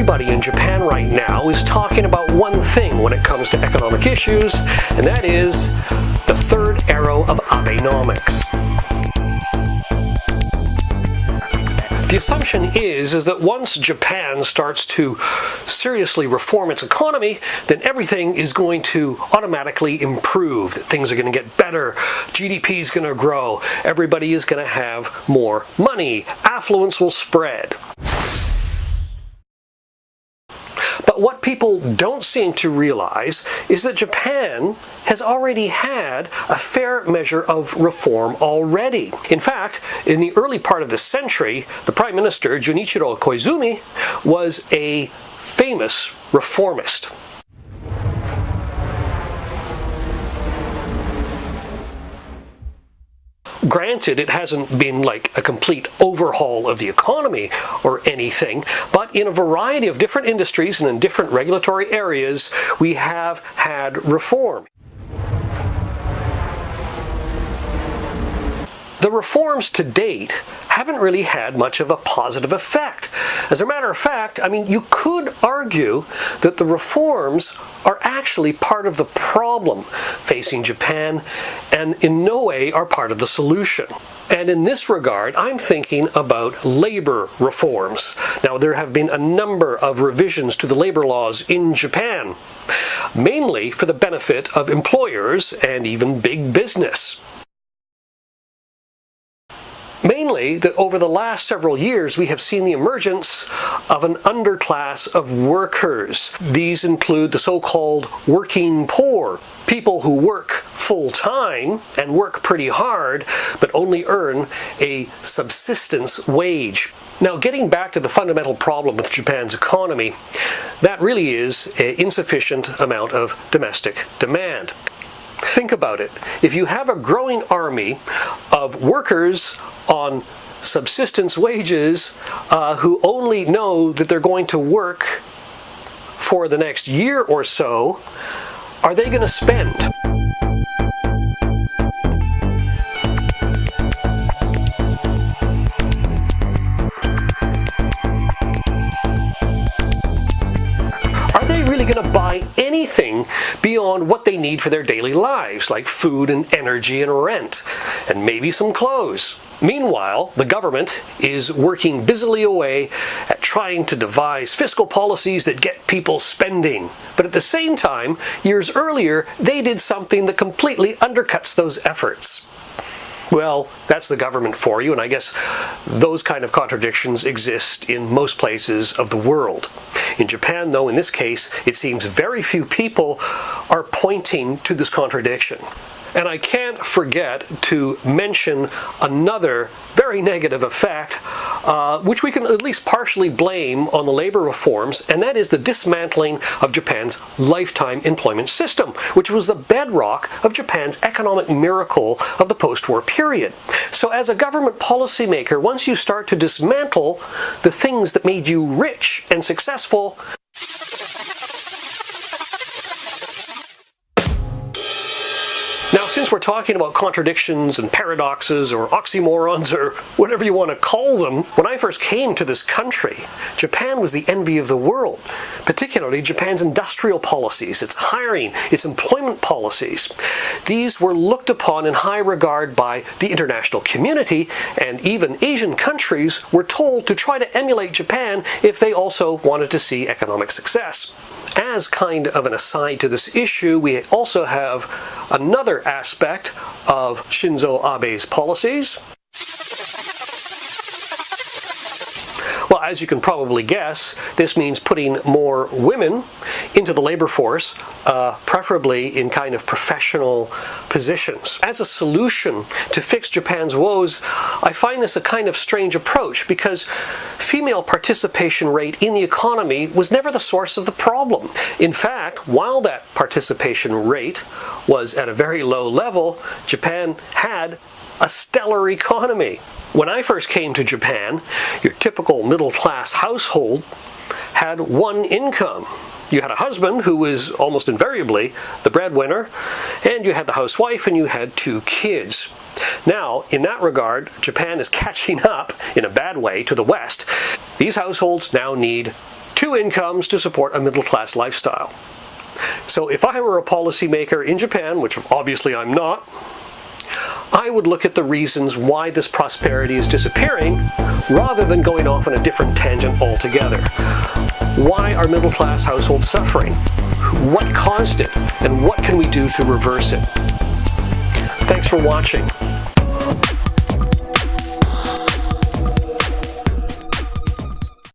everybody in Japan right now is talking about one thing when it comes to economic issues, and that is the third arrow of Abenomics. The assumption is that once Japan starts to seriously reform its economy, then everything is going to automatically improve. That things are going to get better, GDP is going to grow, everybody is going to have more money, affluence will spread. But what people don't seem to realize is that Japan has already had a fair measure of reform already. In fact, in the early part of this century, the Prime Minister, Junichiro Koizumi, was a famous reformist. Granted, it hasn't been like a complete overhaul of the economy or anything, but in a variety of different industries and in different regulatory areas, we have had reform. The reforms to date haven't really had much of a positive effect. As a matter of fact, I mean, you could argue that the reforms are actually part of the problem facing Japan and in no way are part of the solution. And in this regard, I'm thinking about labor reforms. Now, there have been a number of revisions to the labor laws in Japan, mainly for the benefit of employers and even big business. Mainly that over the last several years we have seen the emergence of an underclass of workers. These include the so-called working poor, people who work full-time and work pretty hard but only earn a subsistence wage. Now, getting back to the fundamental problem with Japan's economy, that really is an insufficient amount of domestic demand. Think about it. If you have a growing army of workers on subsistence wages who only know that they're going to work for the next year or so, are they going to spend? Are they really going to buy anything beyond what they need for their daily lives, like food and energy and rent, and maybe some clothes? Meanwhile, the government is working busily away at trying to devise fiscal policies that get people spending. But at the same time, years earlier, they did something that completely undercuts those efforts. Well, that's the government for you, and I guess those kind of contradictions exist in most places of the world. In Japan, though, in this case, it seems very few people are pointing to this contradiction. And I can't forget to mention another very negative effect, which we can at least partially blame on the labor reforms, and that is the dismantling of Japan's lifetime employment system, which was the bedrock of Japan's economic miracle of the post-war period. So as a government policymaker, once you start to dismantle the things that made you rich and successful, now, since we're talking about contradictions and paradoxes or oxymorons or whatever you want to call them, when I first came to this country, Japan was the envy of the world, particularly Japan's industrial policies, its hiring, its employment policies. These were looked upon in high regard by the international community, and even Asian countries were told to try to emulate Japan if they also wanted to see economic success. As kind of an aside to this issue, we also have another aspect of Shinzo Abe's policies. Well, as you can probably guess, this means putting more women into the labor force, preferably in kind of professional positions. As a solution to fix Japan's woes, I find this a kind of strange approach because female participation rate in the economy was never the source of the problem. In fact, while that participation rate was at a very low level, Japan had a stellar economy. When I first came to Japan, your typical middle-class household had one income. You had a husband who was almost invariably the breadwinner, and you had the housewife, and you had 2 kids. Now, in that regard, Japan is catching up, in a bad way, to the West. These households now need 2 incomes to support a middle-class lifestyle. So if I were a policymaker in Japan, which obviously I'm not, I would look at the reasons why this prosperity is disappearing rather than going off on a different tangent altogether. Why are middle-class households suffering? What caused it? And what can we do to reverse it? Thanks for watching.